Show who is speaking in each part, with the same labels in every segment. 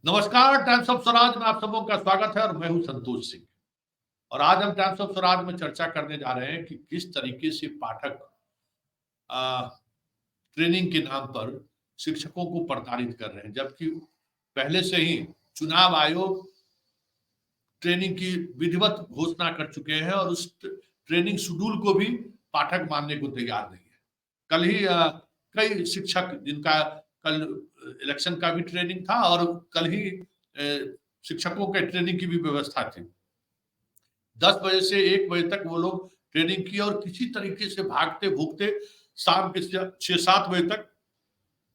Speaker 1: नमस्कार, times of Swaraj में आप सबों का स्वागत है और मैं हूं संतोष सिंह। और आज हम टाइम्स ऑफ स्वराज में चर्चा करने जा रहे हैं कि किस तरीके से पाठक ट्रेनिंग के नाम पर शिक्षकों को प्रताड़ित कर रहे हैं, जबकि पहले से ही चुनाव आयोग ट्रेनिंग की विधिवत घोषणा कर चुके हैं और उस ट्रेनिंग शेड्यूल को भी पाठक मानने को तैयार नहीं है। कल ही कई शिक्षक जिनका कल इलेक्शन का भी ट्रेनिंग था और कल ही शिक्षकों के ट्रेनिंग की भी व्यवस्था थी। 10 बजे से 1 बजे तक वो लोग ट्रेनिंग की और किसी तरीके से भागते भूगते शाम के 6-7 बजे तक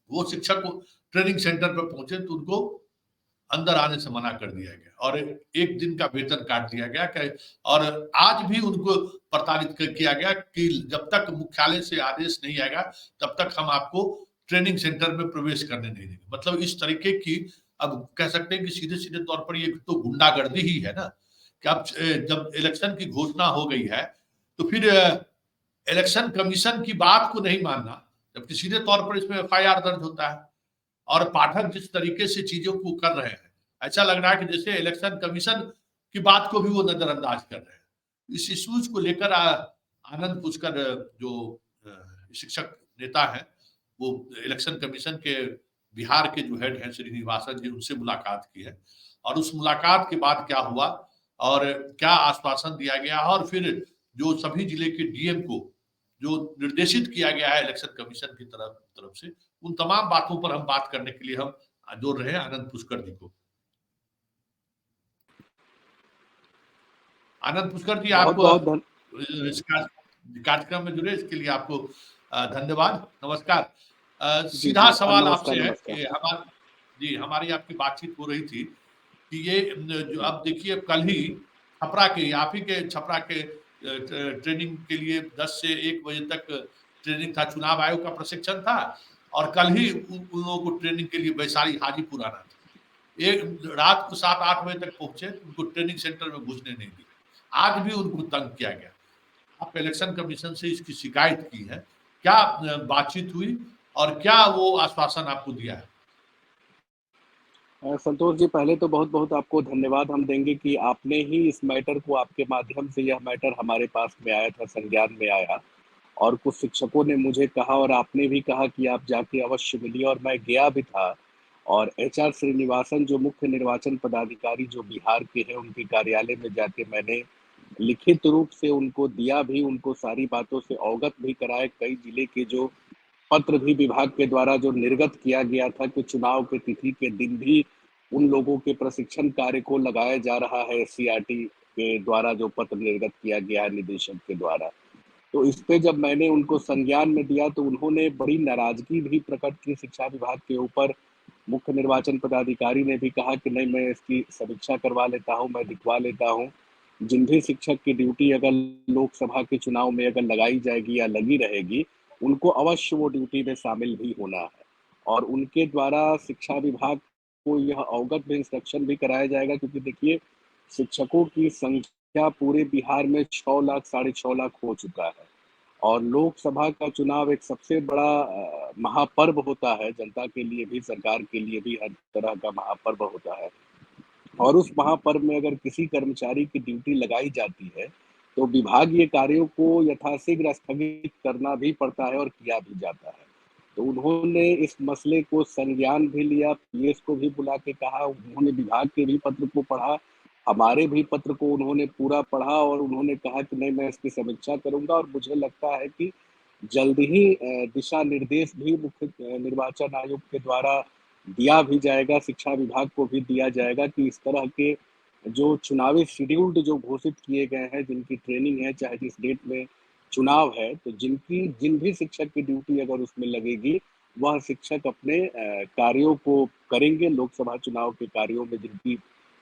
Speaker 1: वो शिक्षक ट्रेनिंग सेंटर पर पहुंचे तो उनको अंदर आने से मना कर दिया गया और एक दिन का वेतन काट दिया गया और आज भी उनको प्रताड़ित किया गया कि जब तक मुख्यालय से आदेश नहीं आएगा तब तक हम आपको ट्रेनिंग सेंटर में प्रवेश करने नहीं देंगे। मतलब इस तरीके की अब कह सकते हैं कि सीधे सीधे तौर पर ये तो गुंडागर्दी ही है ना कि अब जब इलेक्शन की घोषणा हो गई है तो फिर इलेक्शन कमीशन की बात को नहीं मानना, जबकि सीधे तौर पर इसमें एफआईआर दर्ज होता है और पाठक जिस तरीके से चीजों को कर रहे हैं, ऐसा लग रहा है कि जैसे इलेक्शन कमीशन की बात को भी वो नजरअंदाज कर रहे हैं। इस इश्यूज को लेकर आनंद पुष्कर जो शिक्षक नेता है, वो इलेक्शन कमीशन के बिहार के जो हेड हैं श्रीनिवासन जी, उनसे मुलाकात की है और उस मुलाकात के बाद क्या हुआ और क्या आश्वासन दिया गया और फिर जो सभी जिले के डीएम को जो निर्देशित किया गया है इलेक्शन कमीशन की तरफ से, उन तमाम बातों पर हम बात करने के लिए हम जोड़ रहे हैं आनंद पुष्कर जी को। आनंद पुष्कर जी,
Speaker 2: बहुत
Speaker 1: आप
Speaker 2: बहुत
Speaker 1: इस कार्यक्रम में जुड़े इसके लिए आपको धन्यवाद। नमस्कार।
Speaker 2: जी
Speaker 1: सीधा
Speaker 2: जी
Speaker 1: सवाल
Speaker 2: नमस्कार
Speaker 1: आपसे है
Speaker 2: नमस्कार।
Speaker 1: कि हमारी आपकी बातचीत हो रही थी कि ये जो अब देखिए कल ही छपरा के आप ही के छपरा के ट्रेनिंग के लिए 10 से 1 बजे तक ट्रेनिंग था, चुनाव आयोग का प्रशिक्षण था और कल ही उन लोगों को ट्रेनिंग के लिए वैशाली हाजीपुर आना था। एक रात को 7-8 बजे तक पहुंचे, उनको ट्रेनिंग सेंटर में घुसने नहीं दिया। आज भी उनको तंग किया गया। आप इलेक्शन कमीशन से इसकी शिकायत की है, क्या बातचीत हुई और क्या वो आश्वासन आपको दिया है?
Speaker 2: संतोष जी, पहले तो बहुत बहुत आपको धन्यवाद हम देंगे कि आपने ही इस मैटर को, आपके माध्यम से यह मैटर हमारे पास में आया था, संज्ञान में आया और कुछ शिक्षकों ने मुझे कहा और आपने भी कहा कि आप जाके अवश्य मिलिए और मैं गया भी था। और एचआर श्रीनिवासन जो मुख्य निर्वाचन पदाधिकारी जो बिहार के हैं, उनके कार्यालय में जाके मैंने लिखित रूप से उनको दिया भी, उनको सारी बातों से अवगत भी कराए। कई जिले के जो पत्र भी विभाग के द्वारा जो निर्गत किया गया था कि चुनाव की तिथि के दिन भी उन लोगों के प्रशिक्षण कार्य को लगाया जा रहा है, एससीईआरटी के द्वारा जो पत्र निर्गत किया गया है निदेशक के द्वारा। तो इस पे जब मैंने उनको संज्ञान में दिया तो उन्होंने बड़ी नाराजगी भी प्रकट की शिक्षा विभाग के ऊपर। मुख्य निर्वाचन पदाधिकारी ने भी कहा कि नहीं, मैं इसकी समीक्षा करवा लेता हूँ, मैं दिखवा लेता हूँ। जिन भी शिक्षक की ड्यूटी अगर लोकसभा के चुनाव में अगर लगाई जाएगी या लगी रहेगी, उनको अवश्य वो ड्यूटी में शामिल भी होना है। और उनके द्वारा शिक्षा विभाग को यह अवगत भी, इंस्ट्रक्शन भी कराया जाएगा, क्योंकि देखिए शिक्षकों की संख्या पूरे बिहार में 6 लाख, साढ़े 6 लाख हो चुका है और लोकसभा का चुनाव एक सबसे बड़ा महापर्व होता है, जनता के लिए भी, सरकार के लिए भी हर तरह का महापर्व होता है। और उस महापर्व में अगर किसी कर्मचारी की ड्यूटी लगाई जाती है, तो विभागीय कार्यों को यथाशीघ्र स्थगित करना भी पड़ता है और किया भी जाता है। तो उन्होंने इस मसले को संज्ञान भी लिया, पीएस को भी बुला के कहा, उन्होंने विभाग के भी पत्र को पढ़ा, हमारे भी पत्र को उन्होंने पूरा पढ़ा और उन्होंने कहा कि नहीं, मैं इसकी समीक्षा करूँगा और मुझे लगता है कि जल्द ही दिशा निर्देश भी मुख्य निर्वाचन आयोग के द्वारा दिया भी जाएगा, शिक्षा विभाग को भी दिया जाएगा कि इस तरह के जो चुनावी शेड्यूल्ड जो घोषित किए गए हैं, जिनकी ट्रेनिंग है, चाहे जिस डेट में चुनाव है, तो जिन भी शिक्षक की ड्यूटी अगर उसमें लगेगी, वह शिक्षक अपने कार्यों को करेंगे। लोकसभा चुनाव के कार्यों में जिनकी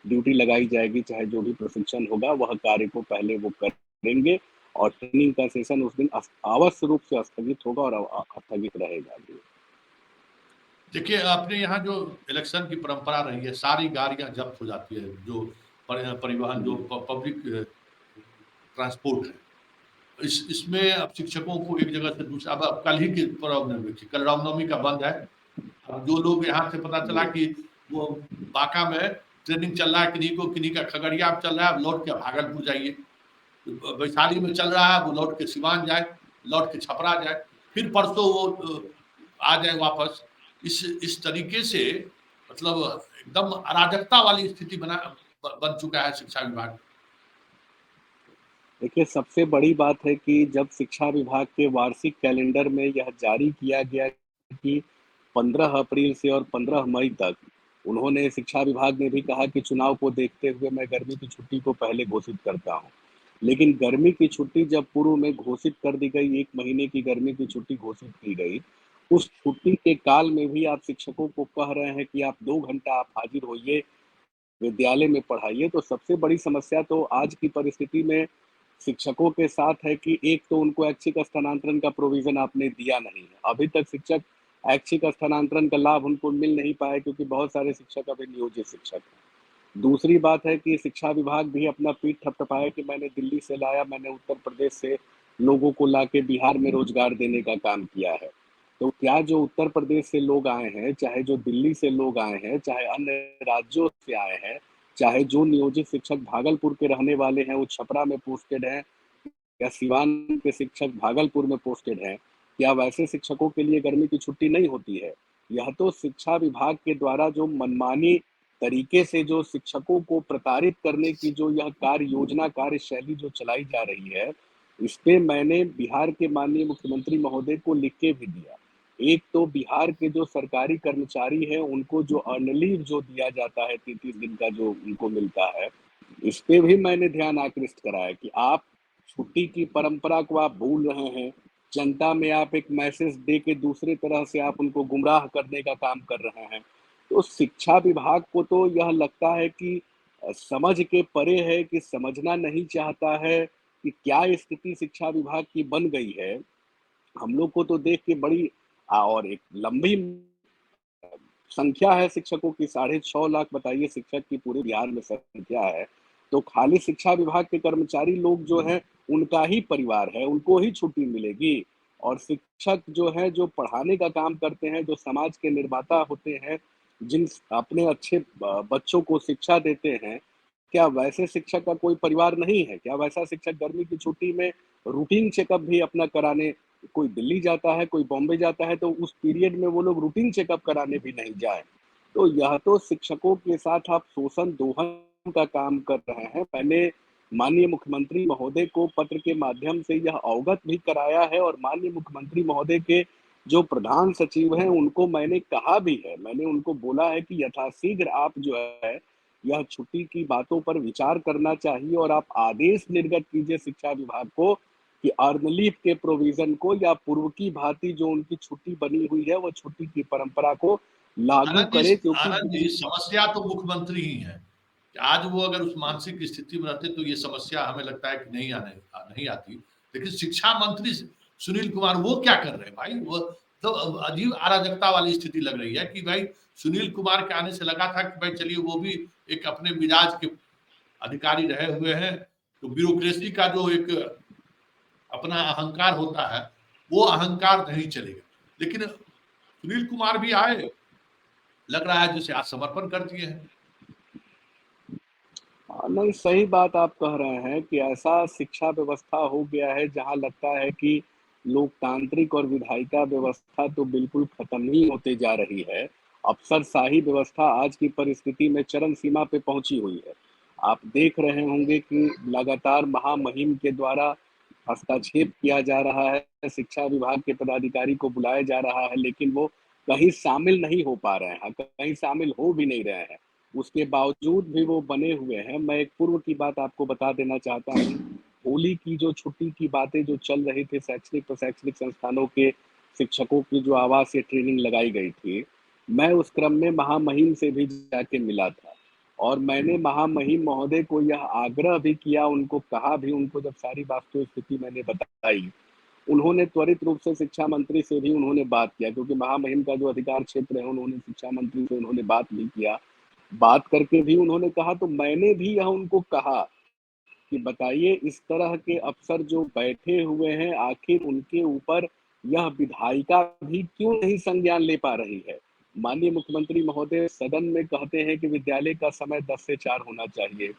Speaker 2: ड्यूटी लगाई जाएगी, चाहे जो भी प्रशिक्षण होगा, वह कार्य को पहले वो करेंगे और ट्रेनिंग का सेशन उस दिन अवश्य रूप से स्थगित होगा और स्थगित रहेगा भी।
Speaker 1: देखिए, अपने यहाँ जो इलेक्शन की परंपरा रही है, सारी गाड़ियाँ जब्त हो जाती है, जो परिवहन जो
Speaker 2: जी,
Speaker 1: पब्लिक ट्रांसपोर्ट है। इसमें अब शिक्षकों को एक जगह से दूसरा, अब कल ही की रामनवमी थी, कल रामनवमी का बंद है। अब जो लोग यहाँ से पता चला
Speaker 2: जी,
Speaker 1: कि वो बांका में ट्रेनिंग चल रहा है, किन्हीं का खगड़िया में चल रहा है, लौट के भागलपुर जाइए। वैशाली में चल रहा है, वो लौट के सिवान जाए, लौट के छपरा जाए, फिर परसों वो आ जाए वापस। इस तरीके से मतलब एकदम अराजकता वाली स्थिति बन चुका है शिक्षा विभाग।
Speaker 2: देखिए, सबसे बड़ी बात है कि जब शिक्षा विभाग के वार्षिक कैलेंडर में यह जारी किया गया कि 15 अप्रैल से और 15 मई तक उन्होंने शिक्षा विभाग ने भी कहा कि चुनाव को देखते हुए मैं गर्मी की छुट्टी को पहले घोषित करता हूँ। लेकिन गर्मी की छुट्टी जब पूर्व में घोषित कर दी गई, 1 महीने की गर्मी की छुट्टी घोषित की गई, उस छुट्टी के काल में भी आप शिक्षकों को कह रहे हैं कि आप 2 घंटा आप हाज़िर होइए, विद्यालय में पढ़ाइए। तो सबसे बड़ी समस्या तो आज की परिस्थिति में शिक्षकों के साथ है कि एक तो उनको ऐच्छिक स्थानांतरण का प्रोविज़न आपने दिया नहीं है। अभी तक शिक्षक ऐच्छिक स्थानांतरण का लाभ उनको मिल नहीं पाया क्योंकि बहुत सारे शिक्षक अभी नियोजित शिक्षक हैं। दूसरी बात है कि शिक्षा विभाग भी अपना पीठ थपथपाया कि मैंने दिल्ली से लाया, मैंने उत्तर प्रदेश से लोगों को लाके बिहार में रोज़गार देने का काम किया है। तो क्या जो उत्तर प्रदेश से लोग आए हैं, चाहे जो दिल्ली से लोग आए हैं, चाहे अन्य राज्यों से आए हैं, चाहे जो नियोजित शिक्षक भागलपुर के रहने वाले हैं, वो छपरा में पोस्टेड हैं या सिवान के शिक्षक भागलपुर में पोस्टेड हैं, क्या वैसे शिक्षकों के लिए गर्मी की छुट्टी नहीं होती है? यह तो शिक्षा विभाग के द्वारा जो मनमानी तरीके से जो शिक्षकों को प्रताड़ित करने की जो यह कार्य योजना, कार्यशैली जो चलाई जा रही है, इस पे मैंने बिहार के माननीय मुख्यमंत्री महोदय को लिख के भी दिया। एक तो बिहार के जो सरकारी कर्मचारी हैं, उनको जो अर्न लीव जो दिया जाता है 33 दिन का जो उनको मिलता है, इस पे भी मैंने ध्यान आकृष्ट कराया कि आप छुट्टी की परंपरा को आप भूल रहे हैं। जनता में आप एक मैसेज दे के दूसरे तरह से आप उनको गुमराह करने का काम कर रहे हैं। तो शिक्षा विभाग को तो यह लगता है कि समझ के परे है कि समझना नहीं चाहता है कि क्या स्थिति शिक्षा विभाग की बन गई है। हम लोग को तो देख के बड़ी और एक लंबी संख्या है शिक्षकों की, 6.5 लाख बताइए शिक्षक की पूरे बिहार में संख्या है। तो खाली शिक्षा विभाग के कर्मचारी लोग जो हैं, उनका ही परिवार है, उनको ही छुट्टी मिलेगी। और शिक्षक जो हैं, जो पढ़ाने का काम करते हैं, जो समाज के निर्माता होते हैं, जिन अपने अच्छे बच्चों को शिक्षा देते हैं, क्या वैसे शिक्षक का कोई परिवार नहीं है? क्या वैसा शिक्षक गर्मी की छुट्टी में रूटीन चेकअप भी अपना कराने कोई दिल्ली जाता है, कोई बॉम्बे जाता है, तो उस पीरियड में वो लोग रूटीन चेकअप कराने भी नहीं जाएँ। तो यह तो शिक्षकों के साथ आप शोषण दोहन का काम कर रहे हैं। मैंने माननीय मुख्यमंत्री महोदय को पत्र के माध्यम से यह अवगत भी कराया है और माननीय मुख्यमंत्री महोदय के जो प्रधान सचिव हैं, उनको मैंने कहा भी है। मैंने उनको बोला है कि यथाशीघ्र आप जो है, यह छुट्टी की बातों पर विचार करना चाहिए और आप आदेश निर्गत कीजिए शिक्षा विभाग को कि अर्न लीव के प्रोविज़न को या पूर्व की भांति जो उनकी छुट्टी बनी हुई है, वो छुट्टी की परंपरा को लागू करे क्योंकि
Speaker 1: आनंद जी, समस्या तो मुख्यमंत्री ही है। आज वो अगर उस मानसिक स्थिति में रहते तो ये समस्या हमें लगता है कि नहीं आती। लेकिन शिक्षा मंत्री सुनील कुमार वो क्या कर रहे हैं भाई? वो तो अजीब अराजकता वाली स्थिति लग रही है कि भाई सुनील कुमार के आने से लगा था कि भाई चलिए वो भी एक अपने मिजाज के अधिकारी रहे हुए हैं, तो ब्यूरोक्रेसी का जो एक अपना अहंकार होता है, वो अहंकार नहीं चलेगा। लेकिन सुनील कुमार भी आए, लग रहा है जैसे आत्मसमर्पण कर दिए हैं।
Speaker 2: नहीं, सही बात आप कह रहे हैं कि ऐसा शिक्षा व्यवस्था हो गया है जहाँ लगता है कि लोकतांत्रिक और विधायिका व्यवस्था तो बिल्कुल खत्म ही होते जा रही है। अफ़सरशाही व्यवस्था आज की परिस्थिति में चरम सीमा पे पहुँची हुई है। आप देख रहे होंगे कि लगातार महामहिम के द्वारा हस्तक्षेप किया जा रहा है, शिक्षा विभाग के पदाधिकारी को बुलाया जा रहा है, लेकिन वो कहीं शामिल नहीं हो पा रहे हैं, कहीं शामिल हो भी नहीं रहे हैं। उसके बावजूद भी वो बने हुए हैं। मैं एक पूर्व की बात आपको बता देना चाहता हूँ। होली की जो छुट्टी की बातें जो चल रही थी शैक्षणिक व शैक्षणिक संस्थानों के शिक्षकों की जो आवाज़ से ट्रेनिंग लगाई गई थी, मैं उस क्रम में महामहिम से भी जाके मिला था और मैंने महामहिम महोदय को यह आग्रह भी किया, उनको कहा भी, उनको जब सारी वास्तविक स्थिति मैंने बताई, उन्होंने त्वरित रूप से शिक्षा मंत्री से भी उन्होंने बात किया क्योंकि महामहिम का जो अधिकार क्षेत्र है, उन्होंने शिक्षा मंत्री से उन्होंने बात भी किया। बात करके भी उन्होंने कहा तो मैंने भी यह उनको कहा कि बताइए इस तरह के अफ़सर जो बैठे हुए हैं, आखिर उनके ऊपर यह विधायिका भी क्यों नहीं संज्ञान ले पा रही है? माननीय मुख्यमंत्री महोदय सदन में कहते हैं कि विद्यालय का समय 10 से 4 होना चाहिए।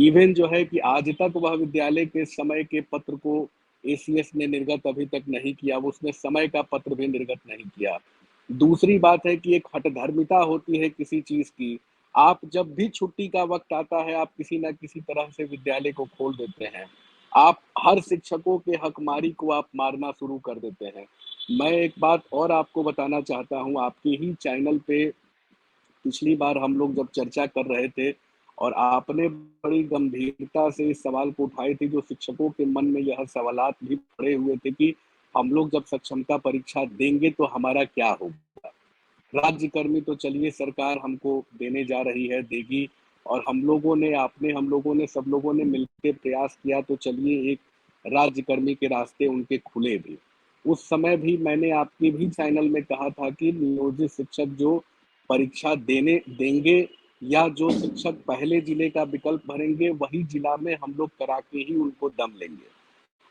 Speaker 2: इवन जो है कि आज तक वह विद्यालय के समय के पत्र को एसीएस ने निर्गत अभी तक नहीं किया, वो उसने समय का पत्र भी निर्गत नहीं किया। दूसरी बात है कि एक हठधर्मिता होती है किसी चीज़ की, आप जब भी छुट्टी का वक़्त आता है, आप किसी न किसी तरह से विद्यालय को खोल देते हैं। आप हर शिक्षकों के हकमारी को आप मारना शुरू कर देते हैं। मैं एक बात और आपको बताना चाहता हूँ, आपके ही चैनल पे पिछली बार हम लोग जब चर्चा कर रहे थे और आपने बड़ी गंभीरता से इस सवाल को उठाए थे, जो शिक्षकों के मन में यह सवालात भी पड़े हुए थे कि हम लोग जब सक्षमता परीक्षा देंगे तो हमारा क्या होगा? राज्यकर्मी तो चलिए सरकार हमको देने जा रही है, देगी और हम लोगों ने सब लोगों ने मिलके प्रयास किया तो चलिए एक राज्यकर्मी के रास्ते उनके खुले भी। उस समय भी मैंने आपके भी चैनल में कहा था कि नियोजित शिक्षक जो परीक्षा देने देंगे या जो शिक्षक पहले जिले का विकल्प भरेंगे, वही जिला में हम लोग करा के ही उनको दम लेंगे।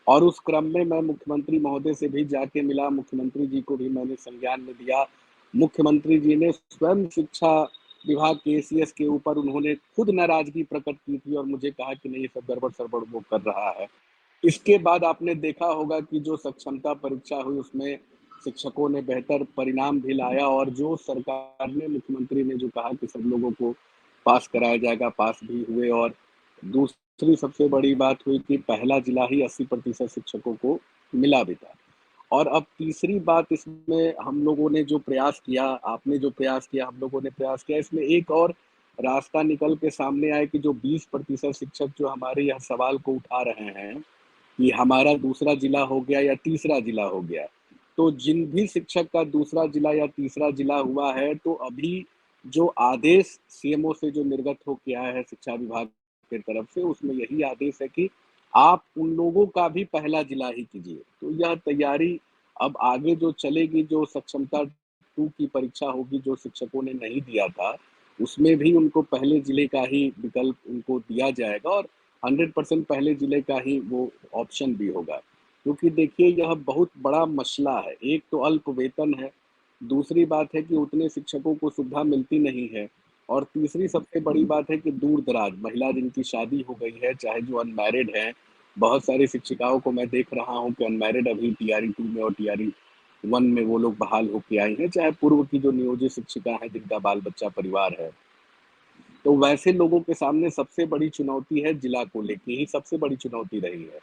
Speaker 2: और उस क्रम में मैं मुख्यमंत्री महोदय से भी जाके मिला, मुख्यमंत्री जी को भी मैंने संज्ञान में दिया। मुख्यमंत्री जी ने स्वयं शिक्षा विभाग के एसीएस के ऊपर उन्होंने खुद नाराज़गी प्रकट की थी और मुझे कहा कि नहीं ये सब गड़बड़-सड़बड़ वो कर रहा है। इसके बाद आपने देखा होगा कि जो सक्षमता परीक्षा हुई उसमें शिक्षकों ने बेहतर परिणाम भी लाया और जो सरकार ने मुख्यमंत्री ने जो कहा कि सब लोगों को पास कराया जाएगा, पास भी हुए और दूसरी सबसे बड़ी बात हुई कि पहला जिला ही 80% शिक्षकों को मिला भी था। और अब तीसरी बात इसमें हम लोगों ने जो प्रयास किया, आपने जो प्रयास किया, हम लोगों ने प्रयास किया, इसमें एक और रास्ता निकल के सामने आया कि जो 20% शिक्षक जो हमारे यह सवाल को उठा रहे हैं कि हमारा दूसरा जिला हो गया या तीसरा जिला हो गया। तो जिन भी शिक्षक का दूसरा जिला या तीसरा जिला हुआ है, तो अभी जो आदेश सीएमओ से जो निर्गत होके आया है शिक्षा विभाग की तरफ से, उसमें यही आदेश है कि आप उन लोगों का भी पहला जिला ही कीजिए। तो यह तैयारी अब आगे जो चलेगी, जो सक्षमता 2 की परीक्षा होगी, जो शिक्षकों ने नहीं दिया था, उसमें भी उनको पहले जिले का ही विकल्प उनको दिया जाएगा और 100% पहले जिले का ही वो ऑप्शन भी होगा। क्योंकि देखिए यह बहुत बड़ा मसला है, एक तो अल्प वेतन है, दूसरी बात है कि उतने शिक्षकों को सुविधा मिलती नहीं है और तीसरी सबसे बड़ी बात है कि दूर-दराज महिला जिनकी शादी हो गई है, चाहे जो अनमैरिड हैं, बहुत सारी शिक्षिकाओं को मैं देख रहा हूँ कि अनमैरिड अभी टीआरई 2 में और टीआरई 1 में वो लोग बहाल होके आई हैं, चाहे पूर्व की जो नियोजित शिक्षिका हैं, जिनका बाल-बच्चा परिवार है। तो वैसे लोगों के सामने सबसे बड़ी चुनौती है जिला को लेके ही सबसे बड़ी चुनौती रही है।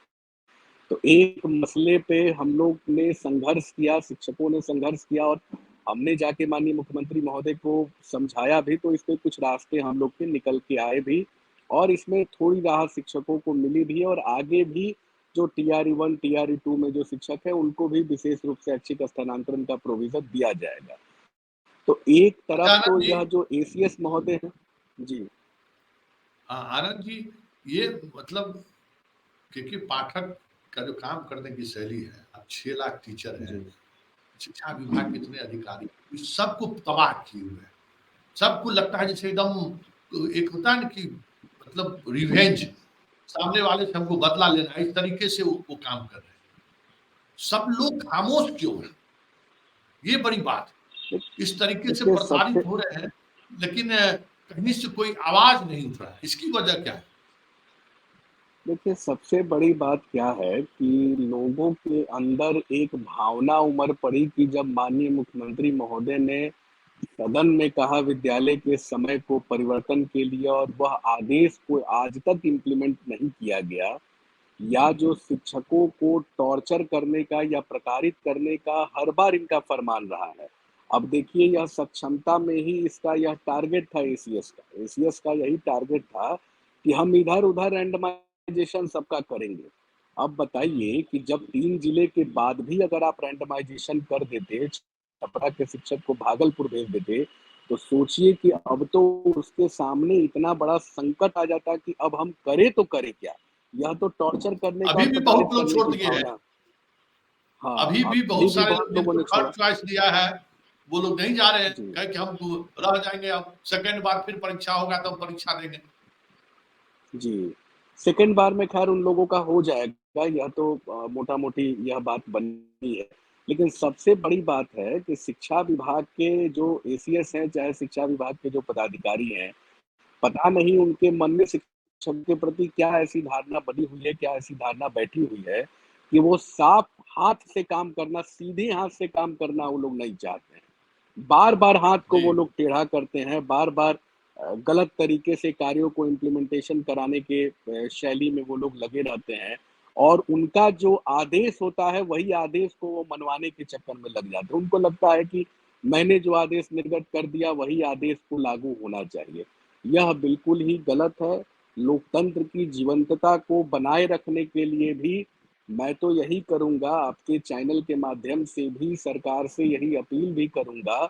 Speaker 2: तो एक मसले पे हम लोग ने संघर्ष किया, शिक्षकों ने संघर्ष किया और हमने जाके माननीय मुख्यमंत्री महोदय को समझाया भी, तो इसके कुछ रास्ते हम लोग के निकल के आए भी और इसमें थोड़ी राहत शिक्षकों को मिली भी और आगे भी जो टीआरई 1, टीआरई 2 में जो शिक्षक हैं, उनको भी विशेष रूप से ऐच्छिक स्थानांतरण का प्रोविज़न दिया जाएगा। तो एक
Speaker 1: अच्छा
Speaker 2: तरफ तो
Speaker 1: आनंद जी,
Speaker 2: यह जो एसीएस महोदय हैं जी,
Speaker 1: हाँ आनंद जी, ये मतलब क्योंकि पाठक का जो काम करने की शैली है, अब 6 लाख टीचर हैं,
Speaker 2: जी,
Speaker 1: शिक्षा विभाग के इतने अधिकारी, इस सबको तबाह किए हुए हैं। सबको लगता है जैसे एकदम एक होता है ना कि मतलब रिवेंज, सामने वाले से हमको बदला लेना है, इस तरीके से वो काम कर रहे हैं। सब लोग खामोश क्यों हैं? ये बड़ी बात है। इस तरीके से
Speaker 2: देखिए सबसे
Speaker 1: प्रताड़ित हो रहे हैं, लेकिन कहीं से कोई आवाज़ नहीं उठ रहा है। इसकी वजह क्या है?
Speaker 2: देखिए, सबसे बड़ी बात क्या है कि लोगों के अंदर एक भावना उमड़ पड़ी कि जब माननीय मुख्यमंत्री महोदय ने सदन में कहा विद्यालय के समय को परिवर्तन के लिए और वह आदेश को आज तक इम्प्लीमेंट नहीं किया गया या जो शिक्षकों को टॉर्चर करने का या प्रताड़ित करने का हर बार इनका फरमान रहा है। अब देखिए यह सक्षमता में ही इसका यह टारगेट था एसीएस का। एसीएस का यही टारगेट था कि हम इधर-उधर रैंडमाइज़ेशन सबका करेंगे। अब बताइए कि जब 3 जिले के बाद भी अगर आप रैंडमाइज़ेशन कर देते, छपरा के शिक्षक को भागलपुर भेज देते, तो सोचिए कि अब तो उसके सामने इतना बड़ा संकट आ जाता कि अब हम करें तो करें क्या? यह तो टॉर्चर करने का
Speaker 1: अभी
Speaker 2: और
Speaker 1: भी
Speaker 2: प्रताड़ित
Speaker 1: बहुत लोग
Speaker 2: करने
Speaker 1: छोड़
Speaker 2: की
Speaker 1: दिए हैं।
Speaker 2: भावना हाँ,
Speaker 1: अभी भी
Speaker 2: अभी
Speaker 1: बहुत
Speaker 2: भी
Speaker 1: सारे
Speaker 2: बहुत
Speaker 1: लोग
Speaker 2: लोगों
Speaker 1: जिनको
Speaker 2: ने
Speaker 1: थर्ड
Speaker 2: छोड़ा।
Speaker 1: चॉइस दिया है, वो लोग नहीं जा रहे हैं,
Speaker 2: जी,
Speaker 1: कहे कि हम तो रह जाएँगे, अब सेकंड बार फिर परीक्षा होगा तब परीक्षा देंगे।
Speaker 2: जी। सेकंड बार में ख़ैर उन लोगों का हो जाएगा, यह तो मोटा-मोटी यह बात बनी है। लेकिन सबसे बड़ी बात है कि शिक्षा विभाग के जो एसीएस हैं, चाहे शिक्षा विभाग के जो पदाधिकारी हैं, पता नहीं उनके मन में शिक्षक के प्रति क्या ऐसी धारणा बनी हुई है, क्या ऐसी धारणा बैठी हुई है कि वो साफ हाथ से काम करना, सीधे हाथ से काम करना वो लोग नहीं चाहते हैं। बार-बार हाथ को वो
Speaker 1: जी,
Speaker 2: लोग टेढ़ा करते हैं, बार-बार गलत तरीके से कार्यों को इम्प्लीमेंटेशन कराने के शैली में वो लोग लगे रहते हैं और उनका जो आदेश होता है, वही आदेश को वो मनवाने के चक्कर में लग जाते हैं। उनको लगता है कि मैंने जो आदेश निर्गत कर दिया, वही आदेश को लागू होना चाहिए। यह बिल्कुल ही गलत है। लोकतंत्र की जीवंतता को बनाए रखने के लिए भी मैं तो यही करूँगा, आपके चैनल के माध्यम से भी सरकार से यही अपील भी करूँगा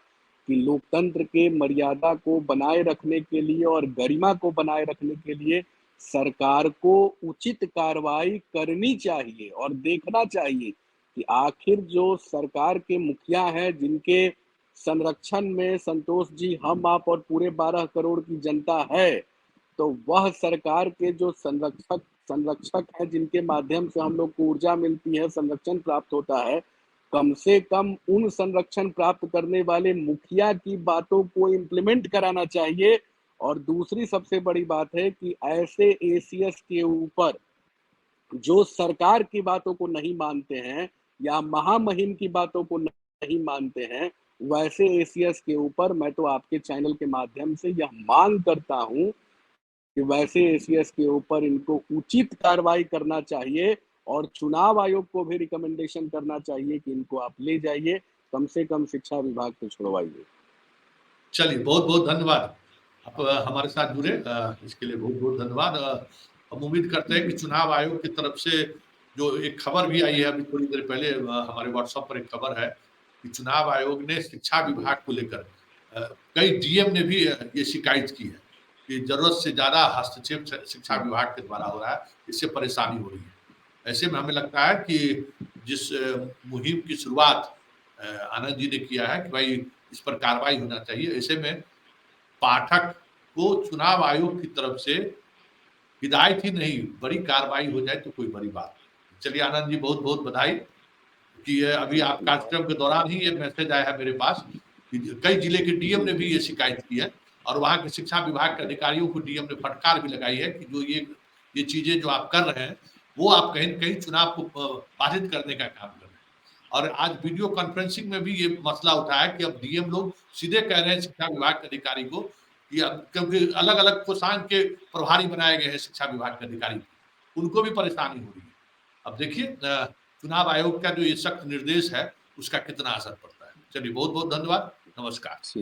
Speaker 2: कि लोकतंत्र के मर्यादा को बनाए रखने के लिए और गरिमा को बनाए रखने के लिए सरकार को उचित कार्रवाई करनी चाहिए और देखना चाहिए कि आखिर जो सरकार के मुखिया हैं, जिनके संरक्षण में संतोष जी, हम, आप और पूरे 12 करोड़ की जनता है, तो वह सरकार के जो संरक्षक संरक्षक हैं, जिनके माध्यम से हम लोग को ऊर्जा मिलती है, संरक्षण प्राप्त होता है, कम से कम उन संरक्षण प्राप्त करने वाले मुखिया की बातों को इम्प्लीमेंट कराना चाहिए। और दूसरी सबसे बड़ी बात है कि ऐसे एसीएस के ऊपर जो सरकार की बातों को नहीं मानते हैं या महामहिम की बातों को नहीं मानते हैं, वैसे एसीएस के ऊपर मैं तो आपके चैनल के माध्यम से यह मांग करता हूँ कि वैसे एसीएस के ऊपर इनको उचित कार्रवाई करना चाहिए और चुनाव आयोग को भी रिकमेंडेशन करना चाहिए कि इनको आप ले जाइए, कम से कम शिक्षा विभाग को छुड़वाइए।
Speaker 1: चलिए बहुत-बहुत धन्यवाद। आप हमारे साथ जुड़े इसके लिए बहुत-बहुत धन्यवाद। हम उम्मीद करते हैं कि
Speaker 2: जी,
Speaker 1: चुनाव आयोग की तरफ से जो एक खबर भी आई है अभी थोड़ी देर पहले हमारे व्हाट्सएप पर एक खबर है कि चुनाव आयोग ने शिक्षा
Speaker 2: जी,
Speaker 1: विभाग को लेकर अ, कई डीएम ने भी ये शिकायत की है कि ज़रूरत से ज़्यादा हस्तक्षेप शिक्षा
Speaker 2: हुँ,
Speaker 1: विभाग के द्वारा हो रहा है, इससे परेशानी हो रही है। ऐसे में हमें लगता है कि जिस मुहिम की शुरुआत आनंद जी ने किया है कि भाई इस पर कार्रवाई होना चाहिए। ऐसे में पाठक को चुनाव आयोग की तरफ से हिदायत ही नहीं, बड़ी कार्रवाई हो जाए तो कोई बड़ी बात नहीं। चलिए आनंद जी बहुत-बहुत बधाई कि ये अभी
Speaker 2: जी,
Speaker 1: आप
Speaker 2: धन्यवाद।
Speaker 1: कार्यक्रम के दौरान ही ये मैसेज आया है मेरे पास कि कई जिले के डीएम
Speaker 2: जी,
Speaker 1: ने भी
Speaker 2: जी,
Speaker 1: ये शिकायत की है और वहाँ के शिक्षा विभाग के अधिकारियों को डीएम ने फटकार भी लगाई है कि जो ये चीज़ें जो आप कर रहे हैं, वो आप कहीं न कहीं चुनाव को बाधित करने का काम कर रहे हैं। और आज वीडियो कॉन्फ्रेंसिंग में भी ये मसला उठा है कि अब डीएम लोग सीधे कह रहे हैं शिक्षा विभाग के अधिकारी को कि अब क्योंकि अलग-अलग कोषांग के प्रभारी बनाए गए हैं शिक्षा विभाग के अधिकारी, उनको भी परेशानी हो रही है। अब देखिए चुनाव आयोग का जो ये सख्त निर्देश है, उसका कितना असर पड़ता है। चलिए बहुत-बहुत धन्यवाद। नमस्कार।
Speaker 2: जी।